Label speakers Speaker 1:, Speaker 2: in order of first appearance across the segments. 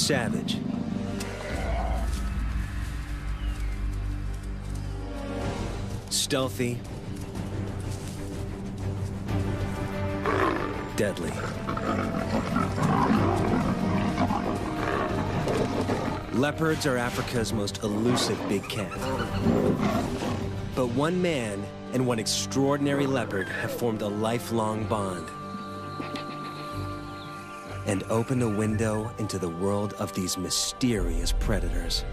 Speaker 1: Savage. Stealthy. Deadly. Leopards are Africa's most elusive big cat. But one man and one extraordinary leopard have formed a lifelong bond and opened a window into the world of these mysterious predators.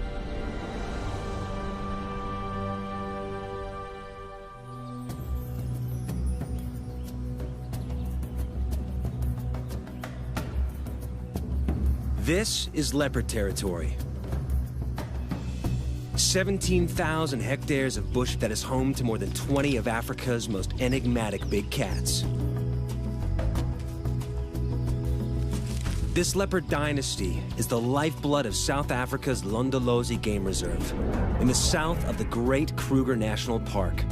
Speaker 1: This is leopard territory. 17,000 hectares of bush that is home to more than 20 of Africa's most enigmatic big cats. This leopard dynasty is the lifeblood of South Africa's Londolozi Game Reserve, in the south of the Great Kruger National Park.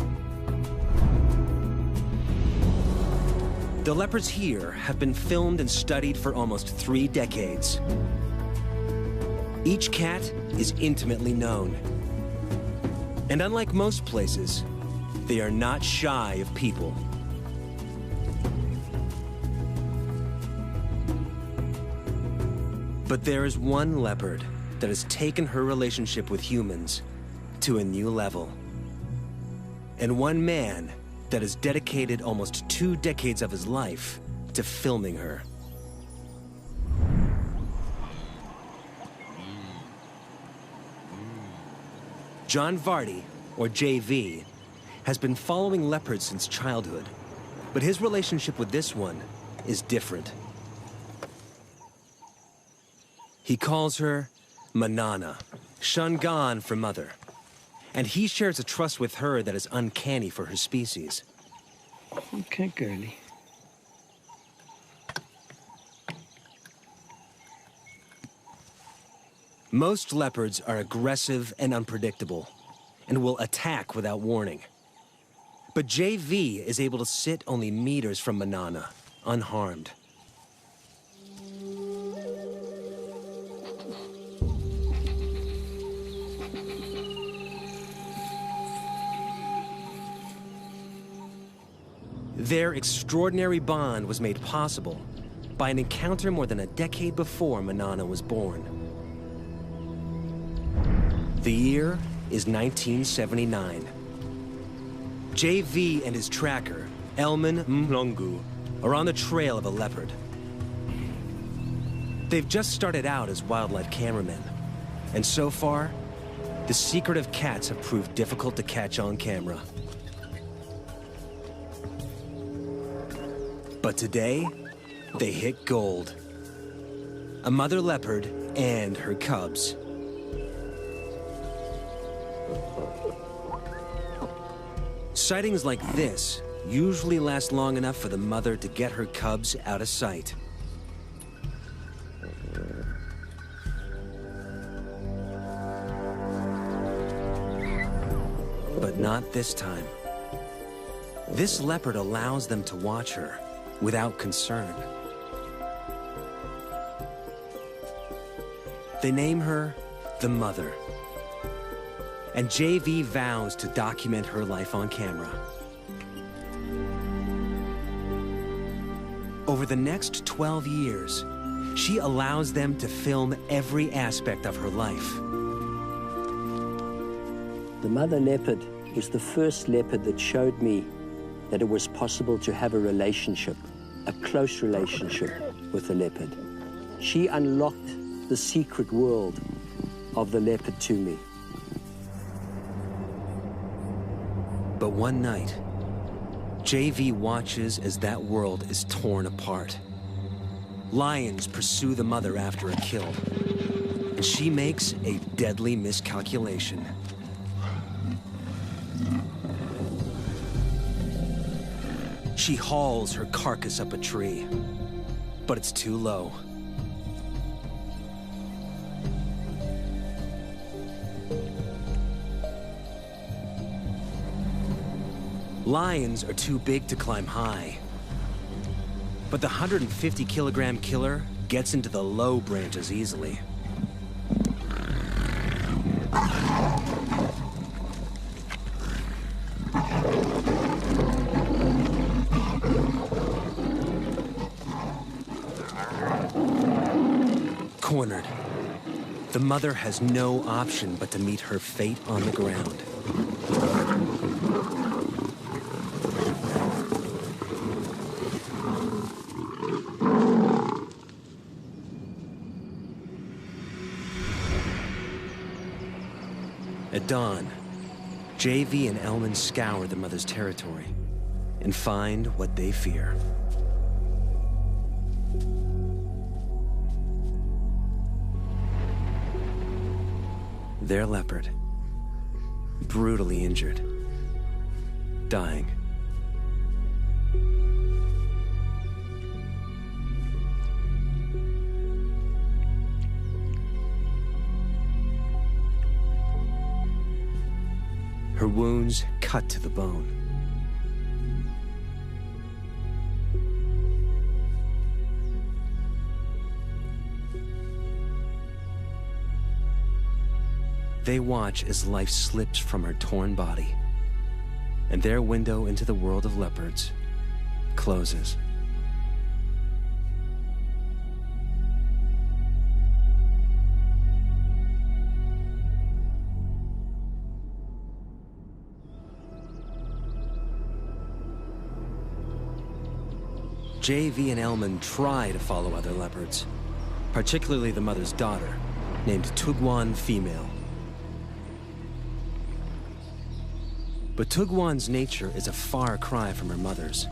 Speaker 1: The leopards here have been filmed and studied for almost 3 decades. Each cat is intimately known. And unlike most places, they are not shy of people. But there is one leopard that has taken her relationship with humans to a new level. And one man that has dedicated almost 2 decades of his life to filming her. John Vardy, or JV, has been following leopards since childhood, but his relationship with this one is different. He calls her Manana, Shangan for mother, and he shares a trust with her that is uncanny for her species.
Speaker 2: Okay, girlie.
Speaker 1: Most leopards are aggressive and unpredictable, and will attack without warning. But JV is able to sit only meters from Manana, unharmed. Their extraordinary bond was made possible by an encounter more than a decade before Manana was born. The year is 1979. JV and his tracker, Elman Mlongu, are on the trail of a leopard. They've just started out as wildlife cameramen, and so far, the secretive cats have proved difficult to catch on camera. But today, they hit gold. A mother leopard and her cubs. Sightings like this usually last long enough for the mother to get her cubs out of sight. But not this time. This leopard allows them to watch her without concern. They name her the Mother. And JV vows to document her life on camera. Over the next 12 years, she allows them to film every aspect of her life.
Speaker 2: The mother leopard was the first leopard that showed me that it was possible to have a relationship, a close relationship with the leopard. She unlocked the secret world of the leopard to me.
Speaker 1: But one night, JV watches as that world is torn apart. Lions pursue the mother after a kill, and she makes a deadly miscalculation. She hauls her carcass up a tree, but it's too low. Lions are too big to climb high. But the 150-kilogram killer gets into the low branches easily. Cornered, the mother has no option but to meet her fate on the ground. At dawn, JV and Elman scour the mother's territory and find what they fear. Their leopard, brutally injured, dying. Her wounds cut to the bone. They watch as life slips from her torn body, and their window into the world of leopards closes. JV and Elman try to follow other leopards, particularly the mother's daughter, named Tugwan Female. But Tugwan's nature is a far cry from her mother's.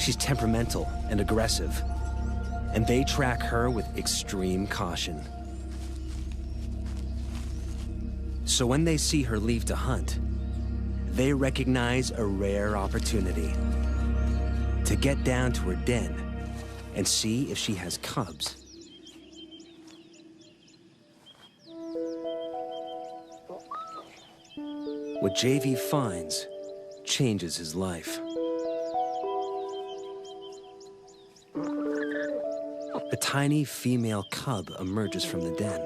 Speaker 1: She's temperamental and aggressive, and they track her with extreme caution. So when they see her leave to hunt, they recognize a rare opportunity to get down to her den and see if she has cubs. What JV finds changes his life. A tiny female cub emerges from the den.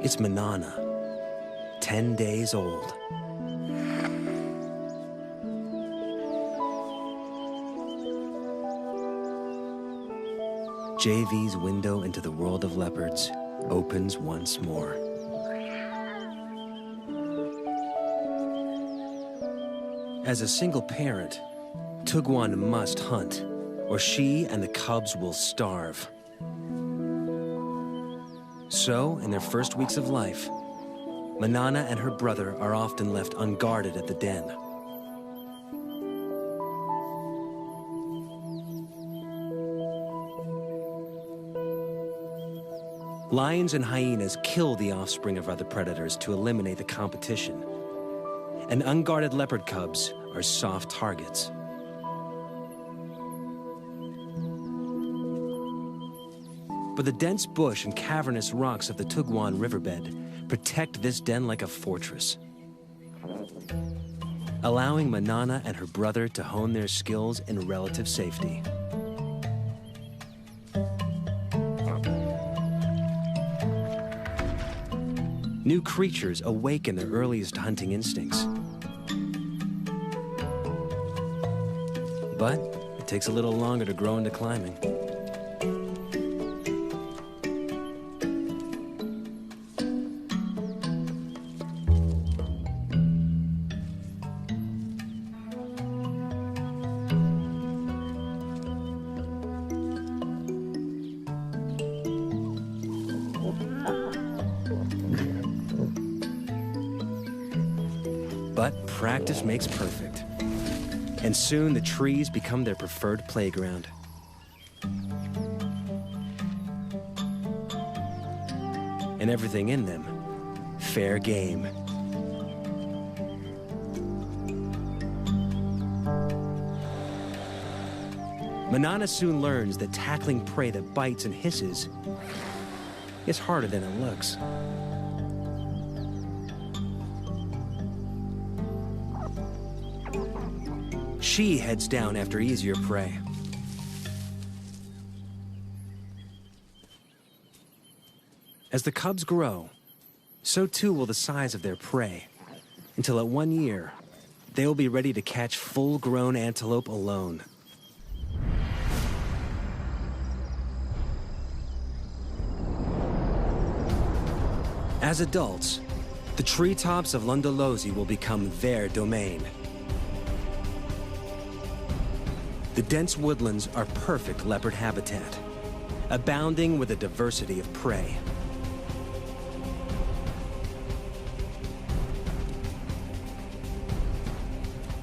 Speaker 1: It's Manana, 10 days old. JV's window into the world of leopards opens once more. As a single parent, Tugwan must hunt, or she and the cubs will starve. So, in their first weeks of life, Manana and her brother are often left unguarded at the den. Lions and hyenas kill the offspring of other predators to eliminate the competition, and unguarded leopard cubs are soft targets. But the dense bush and cavernous rocks of the Tugwan riverbed protect this den like a fortress, allowing Manana and her brother to hone their skills in relative safety. New creatures awaken their earliest hunting instincts. But it takes a little longer to grow into climbing. But practice makes perfect. And soon the trees become their preferred playground. And everything in them, fair game. Manana soon learns that tackling prey that bites and hisses is harder than it looks. She heads down after easier prey. As the cubs grow, so too will the size of their prey, until at 1 year, they will be ready to catch full-grown antelope alone. As adults, the treetops of Lundalozi will become their domain. The dense woodlands are perfect leopard habitat, abounding with a diversity of prey.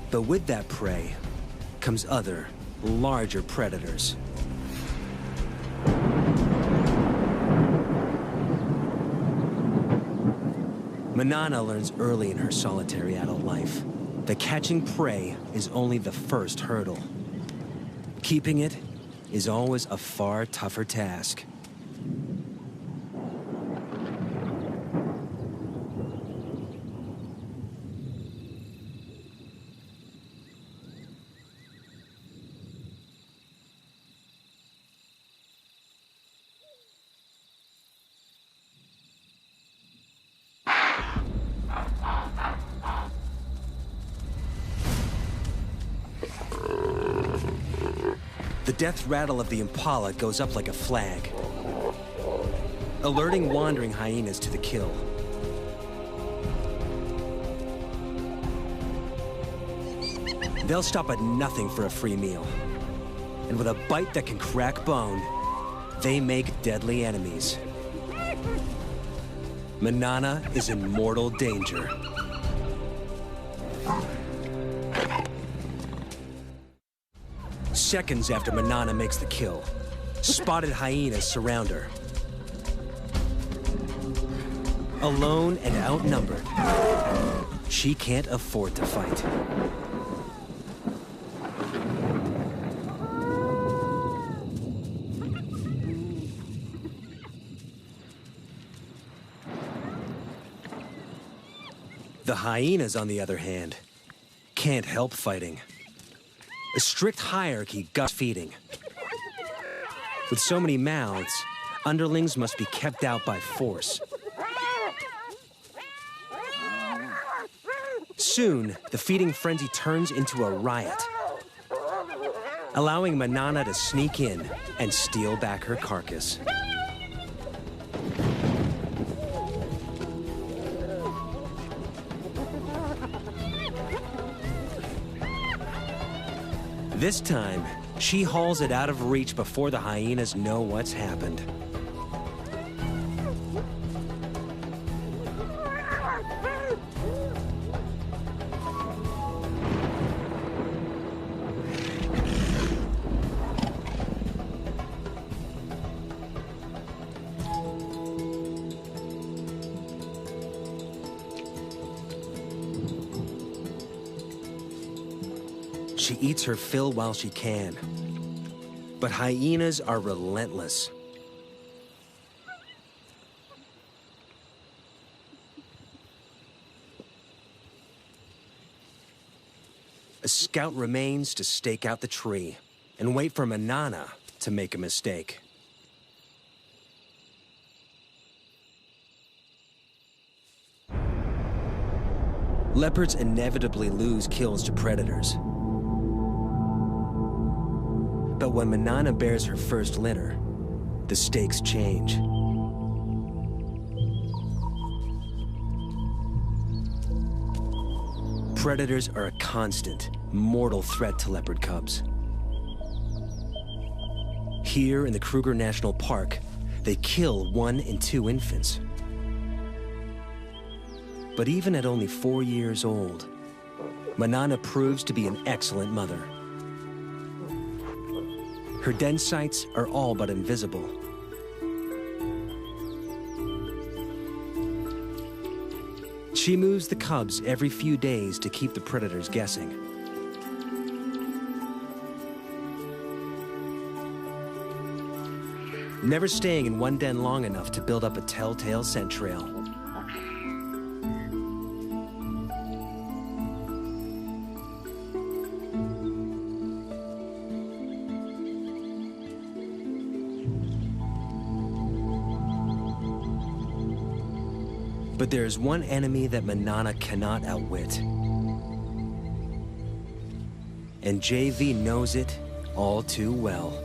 Speaker 1: But with that prey comes other, larger predators. Manana learns early in her solitary adult life that catching prey is only the first hurdle. Keeping it is always a far tougher task. The death rattle of the impala goes up like a flag, alerting wandering hyenas to the kill. They'll stop at nothing for a free meal. And with a bite that can crack bone, they make deadly enemies. Manana is in mortal danger. Seconds after Manana makes the kill, spotted hyenas surround her. Alone and outnumbered, she can't afford to fight. The hyenas, on the other hand, can't help fighting. A strict hierarchy guts feeding. With so many mouths, underlings must be kept out by force. Soon, the feeding frenzy turns into a riot, allowing Manana to sneak in and steal back her carcass. This time, she hauls it out of reach before the hyenas know what's happened. She eats her fill while she can. But hyenas are relentless. A scout remains to stake out the tree and wait for Manana to make a mistake. Leopards inevitably lose kills to predators. But when Manana bears her first litter, the stakes change. Predators are a constant, mortal threat to leopard cubs. Here in the Kruger National Park, they kill 1 and 2 infants. But even at only 4 years old, Manana proves to be an excellent mother. Her den sites are all but invisible. She moves the cubs every few days to keep the predators guessing. Never staying in one den long enough to build up a telltale scent trail. But there is one enemy that Manana cannot outwit. And JV knows it all too well.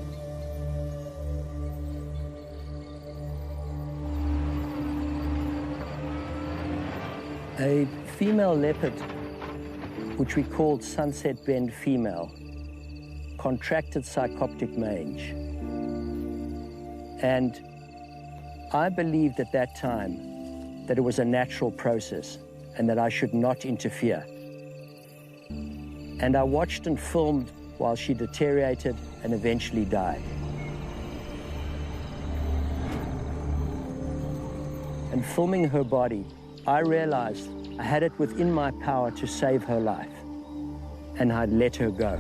Speaker 2: A female leopard, which we called Sunset Bend female, contracted psychoptic mange. And I believed at that time that it was a natural process and that I should not interfere. And I watched and filmed while she deteriorated and eventually died. And filming her body, I realized I had it within my power to save her life, and I'd let her go.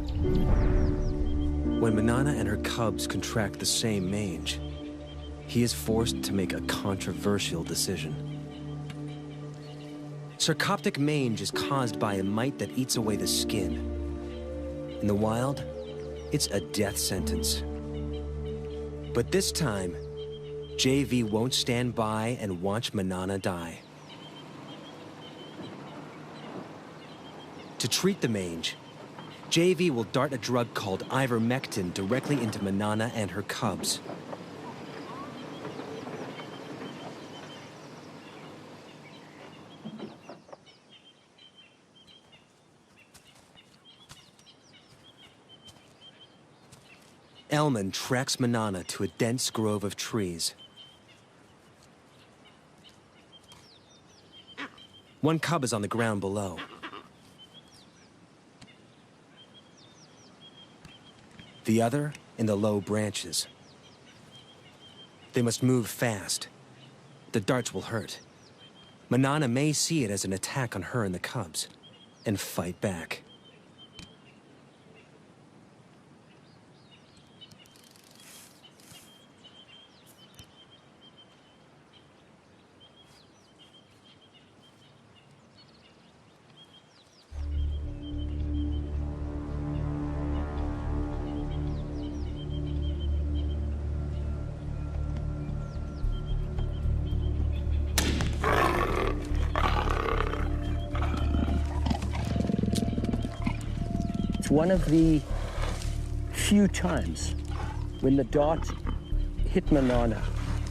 Speaker 1: When Manana and her cubs contract the same mange, he is forced to make a controversial decision. Sarcoptic mange is caused by a mite that eats away the skin. In the wild, it's a death sentence. But this time, JV won't stand by and watch Manana die. To treat the mange, JV will dart a drug called ivermectin directly into Manana and her cubs. Elman tracks Manana to a dense grove of trees. One cub is on the ground below. The other in the low branches. They must move fast. The darts will hurt. Manana may see it as an attack on her and the cubs, and fight back.
Speaker 2: It's one of the few times when the dart hit Manana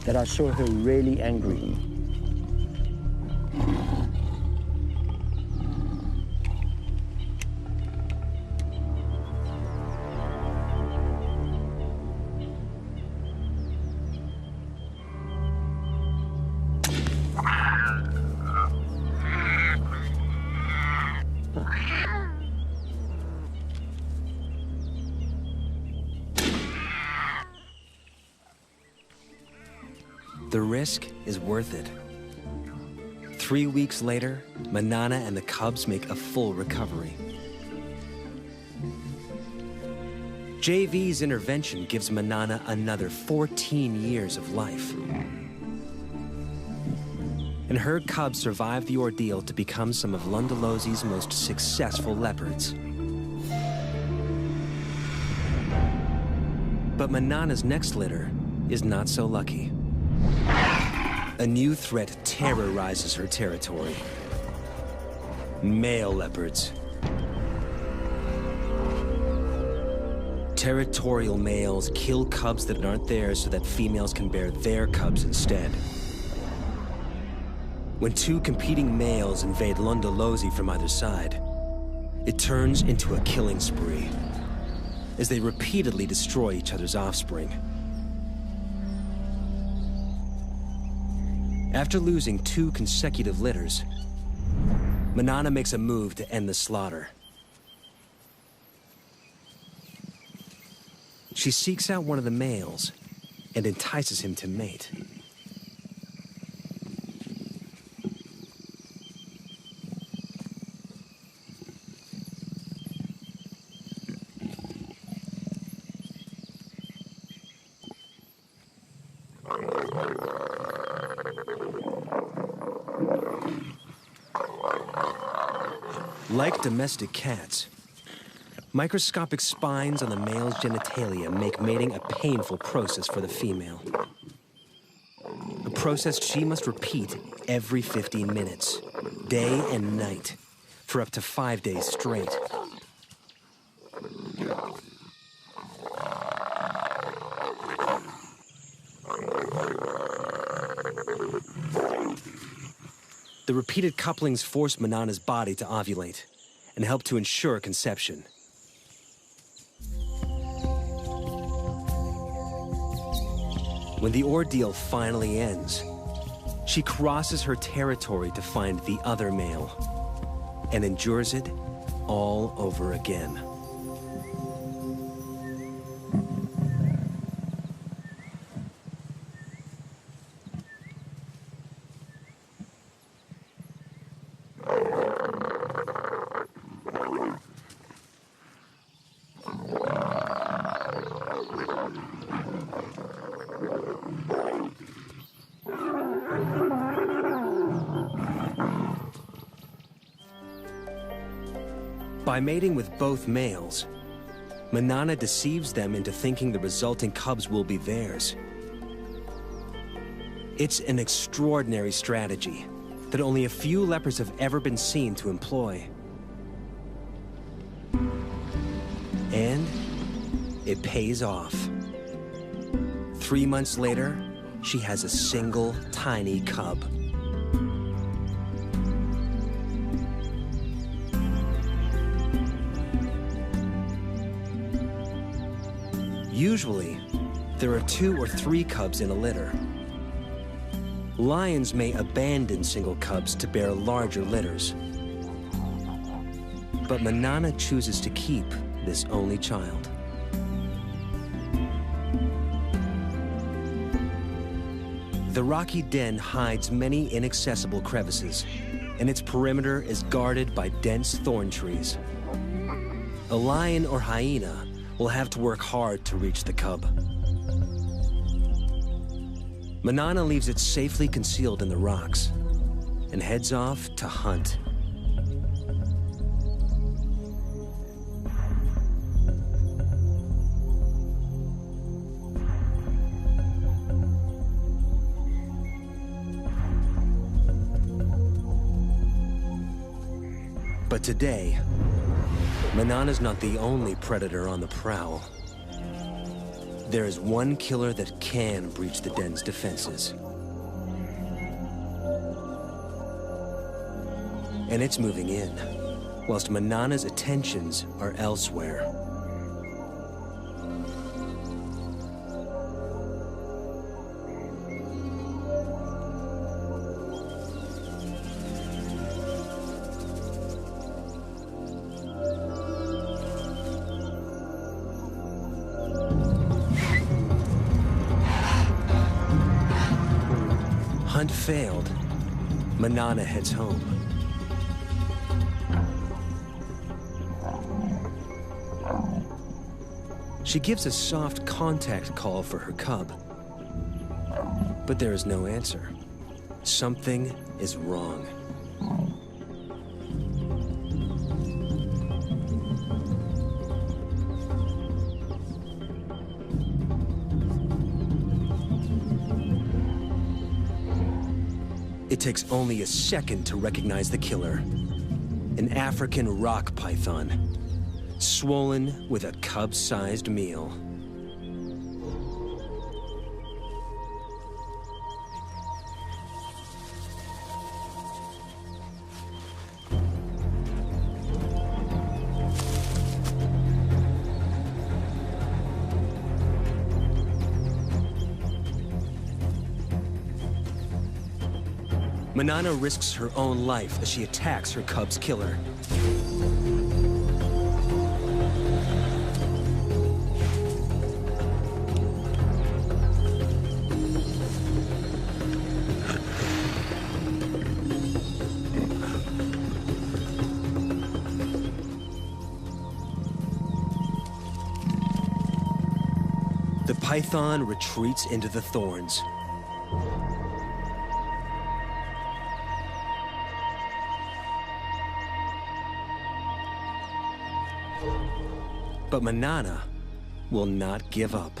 Speaker 2: that I saw her really angry.
Speaker 1: The risk is worth it. 3 weeks later, Manana and the cubs make a full recovery. JV's intervention gives Manana another 14 years of life. And her cubs survive the ordeal to become some of Lundalosi's most successful leopards. But Manana's next litter is not so lucky. A new threat terrorizes her territory. Male leopards. Territorial males kill cubs that aren't theirs so that females can bear their cubs instead. When two competing males invade Lundalosi from either side, it turns into a killing spree as they repeatedly destroy each other's offspring. After losing 2 consecutive litters, Manana makes a move to end the slaughter. She seeks out one of the males and entices him to mate. Like domestic cats, microscopic spines on the male's genitalia make mating a painful process for the female. A process she must repeat every 15 minutes, day and night, for up to 5 days straight. The repeated couplings force Manana's body to ovulate and help to ensure conception. When the ordeal finally ends, she crosses her territory to find the other male and endures it all over again. By mating with both males, Manana deceives them into thinking the resulting cubs will be theirs. It's an extraordinary strategy that only a few leopards have ever been seen to employ. And it pays off. 3 months later, she has a single tiny cub. Usually, there are 2 or 3 cubs in a litter. Lions may abandon single cubs to bear larger litters. But Manana chooses to keep this only child. The rocky den hides many inaccessible crevices, and its perimeter is guarded by dense thorn trees. A lion or hyena will have to work hard to reach the cub. Manana leaves it safely concealed in the rocks and heads off to hunt. But today, Manana's not the only predator on the prowl. There is one killer that can breach the den's defenses. And it's moving in, whilst Manana's attentions are elsewhere. Hunt failed, Manana heads home. She gives a soft contact call for her cub, but there is no answer. Something is wrong. It takes only a second to recognize the killer. An African rock python, swollen with a cub-sized meal. Manana risks her own life as she attacks her cub's killer. The python retreats into the thorns. But Manana will not give up.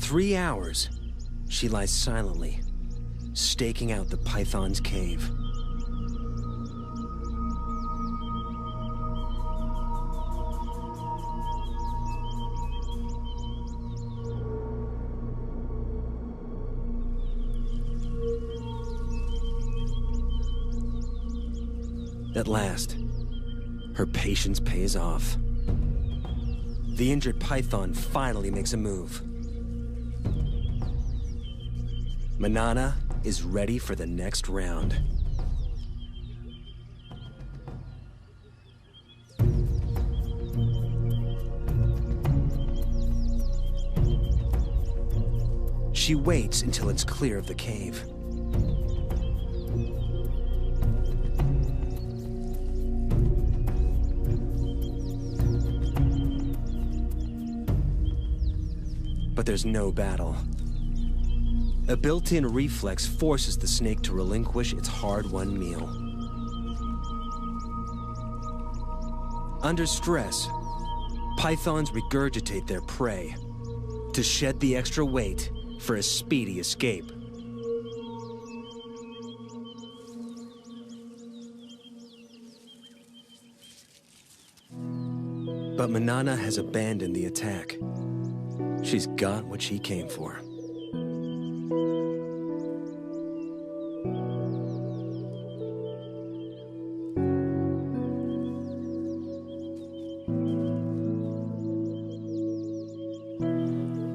Speaker 1: 3 hours, she lies silently, staking out the python's cave. At last, her patience pays off. The injured python finally makes a move. Manana is ready for the next round. She waits until it's clear of the cave. But there's no battle. A built-in reflex forces the snake to relinquish its hard-won meal. Under stress, pythons regurgitate their prey to shed the extra weight for a speedy escape. But Manana has abandoned the attack. She's got what she came for.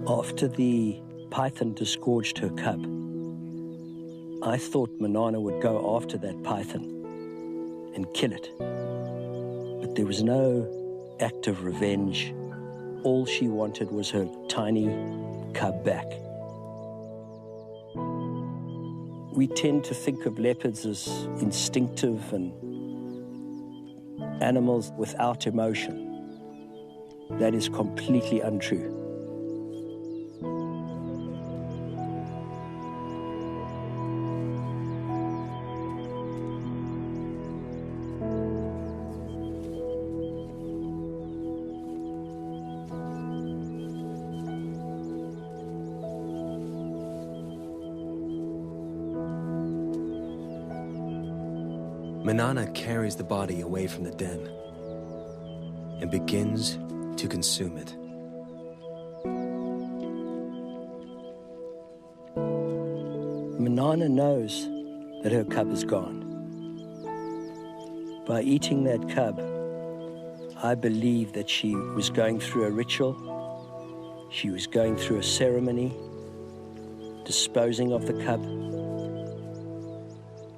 Speaker 2: After the python disgorged her cub, I thought Manana would go after that python and kill it. But there was no act of revenge. All she wanted was her tiny cub back. We tend to think of leopards as instinctive and animals without emotion. That is completely untrue.
Speaker 1: Manana carries the body away from the den and begins to consume it.
Speaker 2: Manana knows that her cub is gone. By eating that cub, I believe that she was going through a ritual, she was going through a ceremony, disposing of the cub.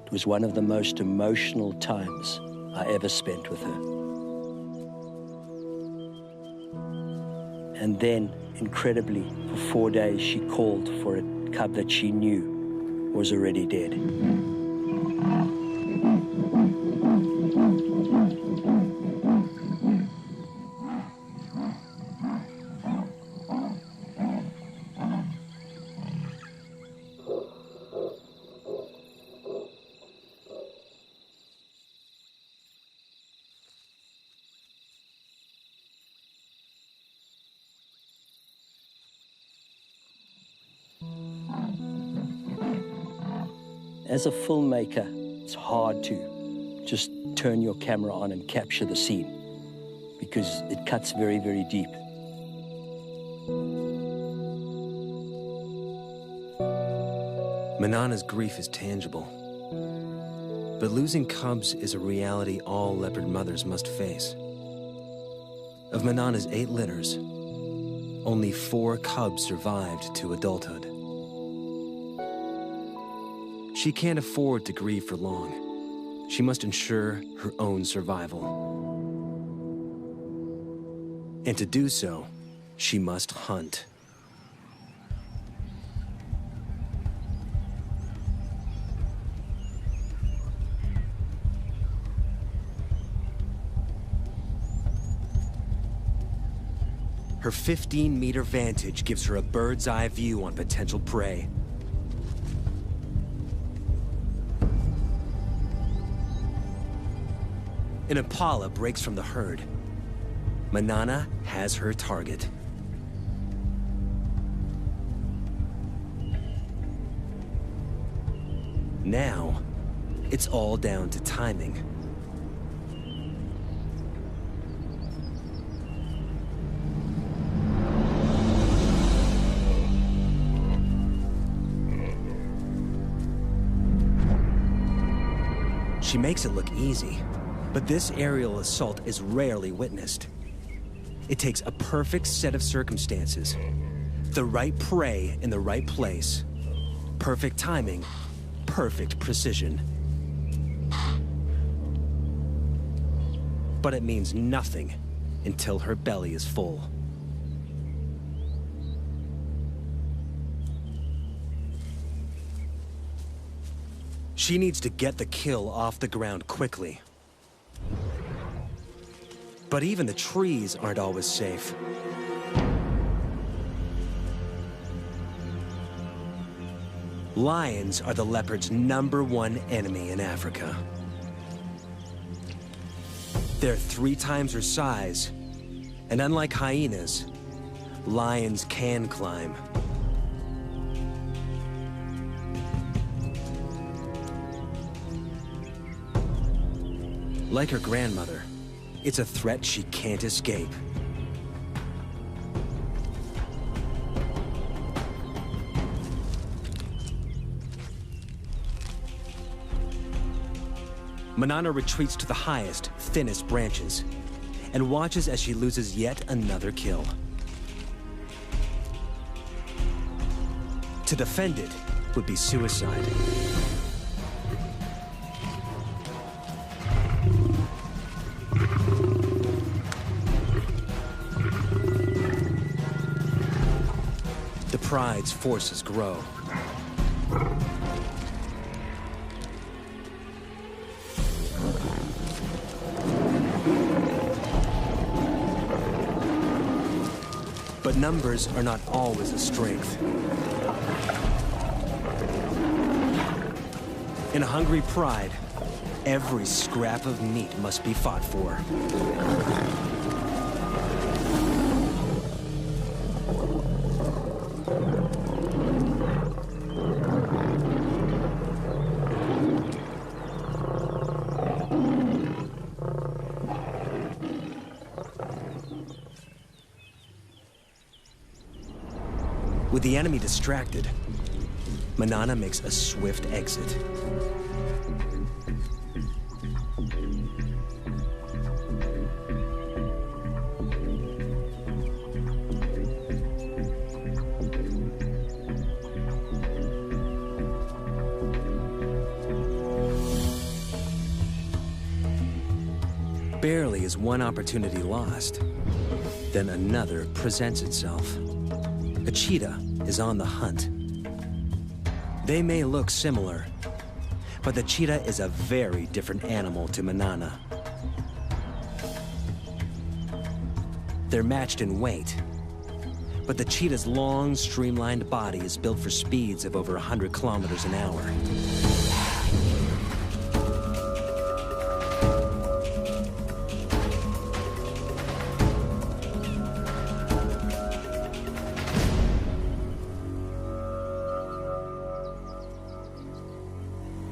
Speaker 2: It was one of the most emotional times I ever spent with her. And then, incredibly, for 4 days, she called for a cub that she knew was already dead. As a filmmaker, it's hard to just turn your camera on and capture the scene because it cuts very, very deep.
Speaker 1: Manana's grief is tangible, but losing cubs is a reality all leopard mothers must face. Of Manana's 8 litters, only 4 cubs survived to adulthood. She can't afford to grieve for long. She must ensure her own survival. And to do so, she must hunt. Her 15-meter vantage gives her a bird's-eye view on potential prey. An impala breaks from the herd. Manana has her target. now, it's all down to timing. She makes it look easy, but this aerial assault is rarely witnessed. It takes a perfect set of circumstances, the right prey in the right place, perfect timing, perfect precision. But it means nothing until her belly is full. She needs to get the kill off the ground quickly. But even the trees aren't always safe. Lions are the leopard's #1 enemy in Africa. They're 3 times her size, and unlike hyenas, lions can climb. Like her grandmother, it's a threat she can't escape. Manana retreats to the highest, thinnest branches, and watches as she loses yet another kill. To defend it would be suicide. The pride's forces grow. But numbers are not always a strength. In a hungry pride, every scrap of meat must be fought for. With the enemy distracted, Manana makes a swift exit. Barely is one opportunity lost, then another presents itself. A cheetah is on the hunt. They may look similar, but the cheetah is a very different animal to Manana. They're matched in weight, but the cheetah's long, streamlined body is built for speeds of over 100 kilometers an hour.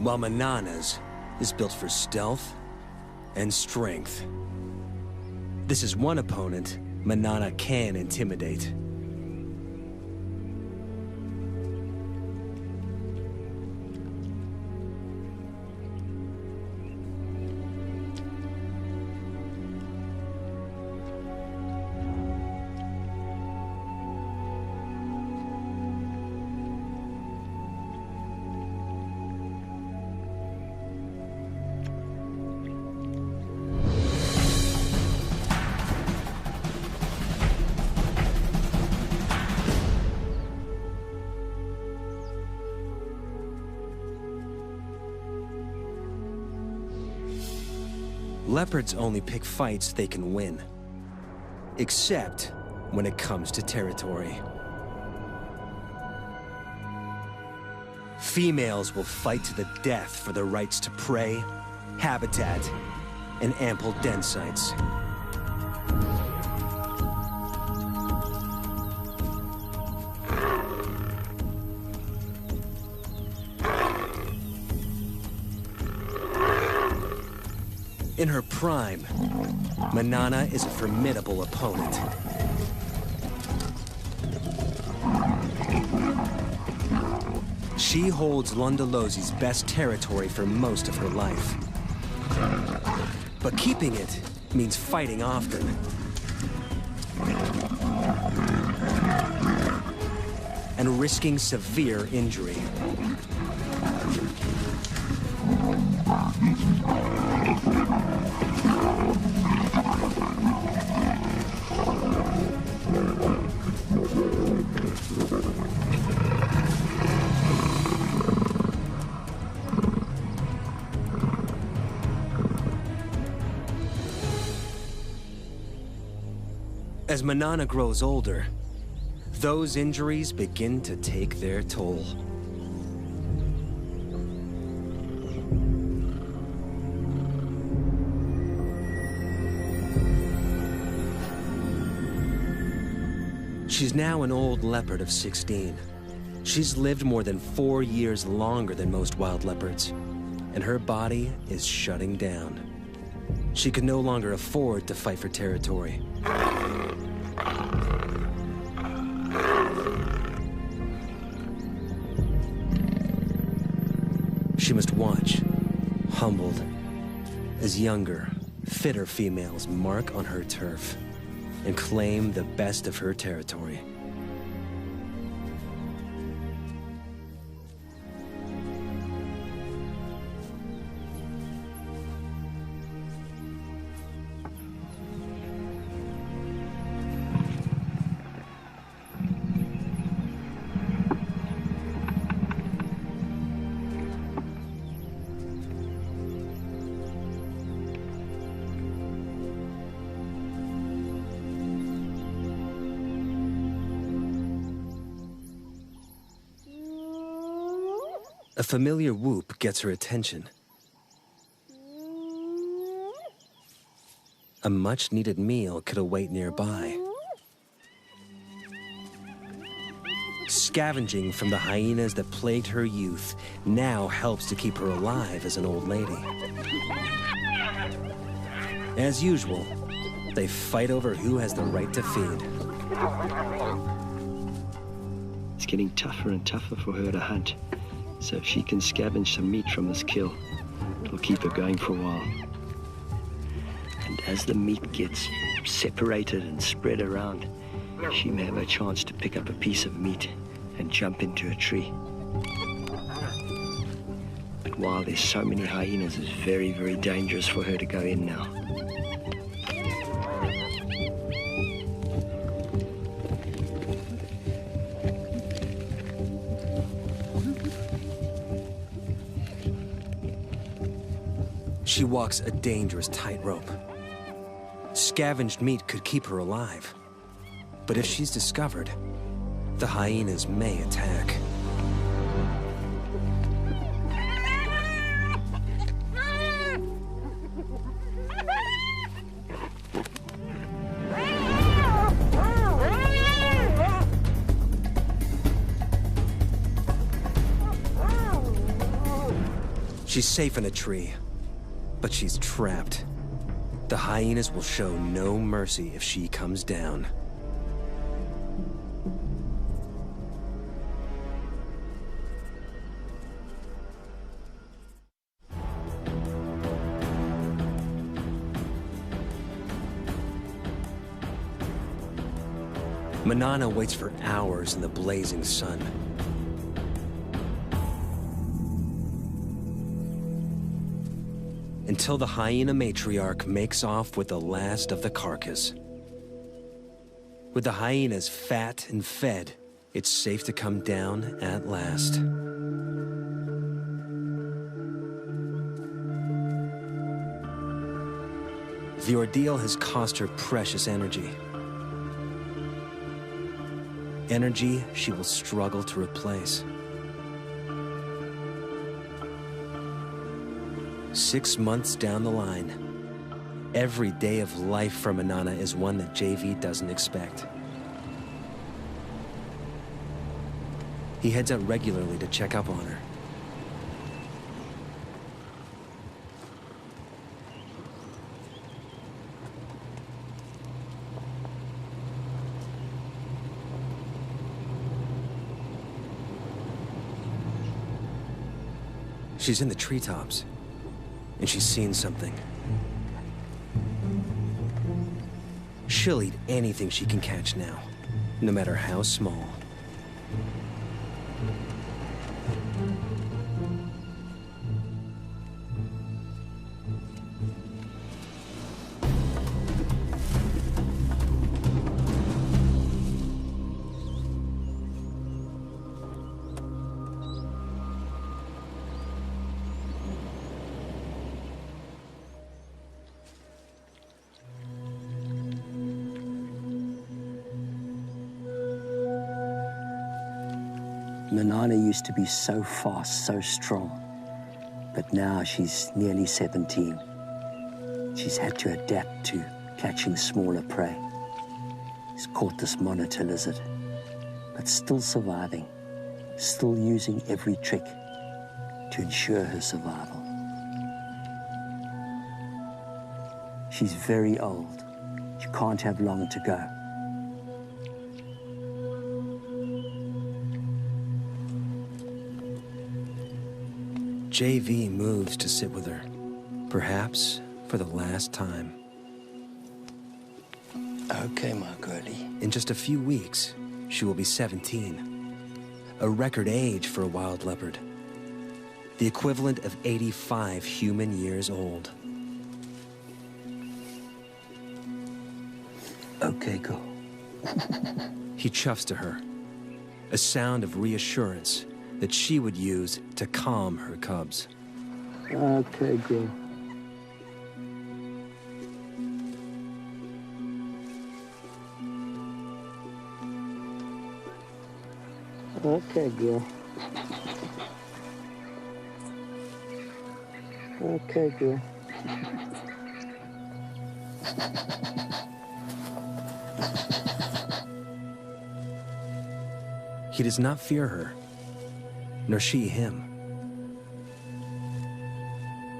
Speaker 1: While Manana's is built for stealth and strength. This is one opponent Manana can intimidate. Leopards only pick fights they can win, except when it comes to territory. Females will fight to the death for their rights to prey, habitat, and ample den sites. In her prime, Manana is a formidable opponent. She holds Londolosi's best territory for most of her life. But keeping it means fighting often. And risking severe injury. As Manana grows older, those injuries begin to take their toll. She's now an old leopard of 16. She's lived more than 4 years longer than most wild leopards, and her body is shutting down. She can no longer afford to fight for territory. She must watch, humbled, as younger, fitter females mark on her turf and claim the best of her territory. A familiar whoop gets her attention. A much-needed meal could await nearby. Scavenging from the hyenas that plagued her youth now helps to keep her alive as an old lady. As usual, they fight over who has the right to feed.
Speaker 2: It's getting tougher and tougher for her to hunt. So if she can scavenge some meat from this kill, it'll keep her going for a while. And as the meat gets separated and spread around, she may have a chance to pick up a piece of meat and jump into a tree. But while there's so many hyenas, it's very, very dangerous for her to go in now.
Speaker 1: She walks a dangerous tightrope. Scavenged meat could keep her alive. But if she's discovered, the hyenas may attack. She's safe in a tree, but she's trapped. The hyenas will show no mercy if she comes down. Manana waits for hours in the blazing sun. Until the hyena matriarch makes off with the last of the carcass. With the hyenas fat and fed, it's safe to come down at last. The ordeal has cost her precious energy. Energy she will struggle to replace. 6 months down the line, every day of life for Manana is one that JV doesn't expect. He heads out regularly to check up on her. She's in the treetops, and she's seen something. She'll eat anything she can catch now, no matter how small.
Speaker 2: Manana used to be so fast, so strong, but now she's nearly 17. She's had to adapt to catching smaller prey. She's caught this monitor lizard, but still surviving, still using every trick to ensure her survival. She's very old. She can't have long to go.
Speaker 1: JV moves to sit with her, perhaps for the last time.
Speaker 2: Okay, my girlie.
Speaker 1: In just a few weeks, she will be 17, a record age for a wild leopard, the equivalent of 85 human years old.
Speaker 2: Okay, go.
Speaker 1: He chuffs to her, a sound of reassurance that she would use to calm her cubs.
Speaker 2: Okay, girl. Okay, girl. Okay, girl.
Speaker 1: He does not fear her, nor she him.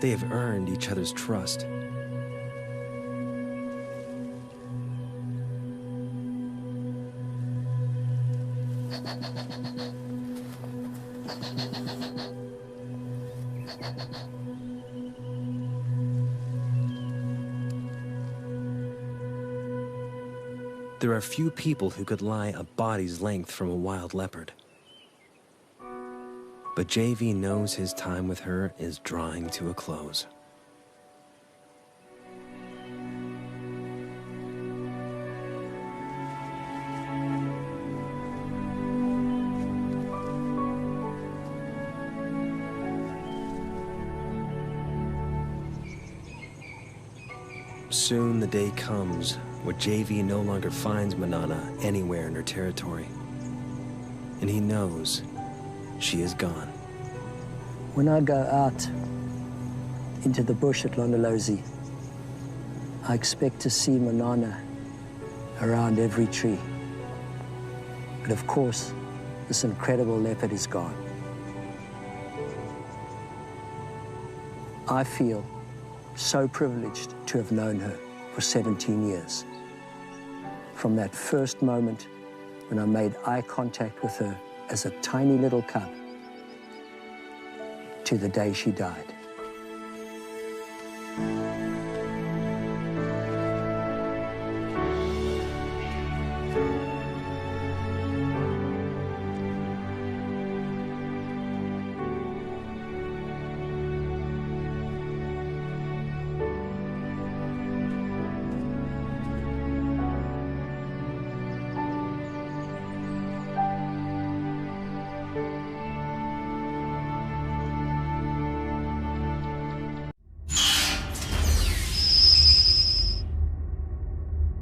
Speaker 1: They have earned each other's trust. There are few people who could lie a body's length from a wild leopard. But JV knows his time with her is drawing to a close. Soon the day comes where JV no longer finds Manana anywhere in her territory. And he knows she is gone.
Speaker 2: When I go out into the bush at Londolozi, I expect to see Manana around every tree. But of course, this incredible leopard is gone. I feel so privileged to have known her for 17 years. From that first moment when I made eye contact with her as a tiny little cub to the day she died.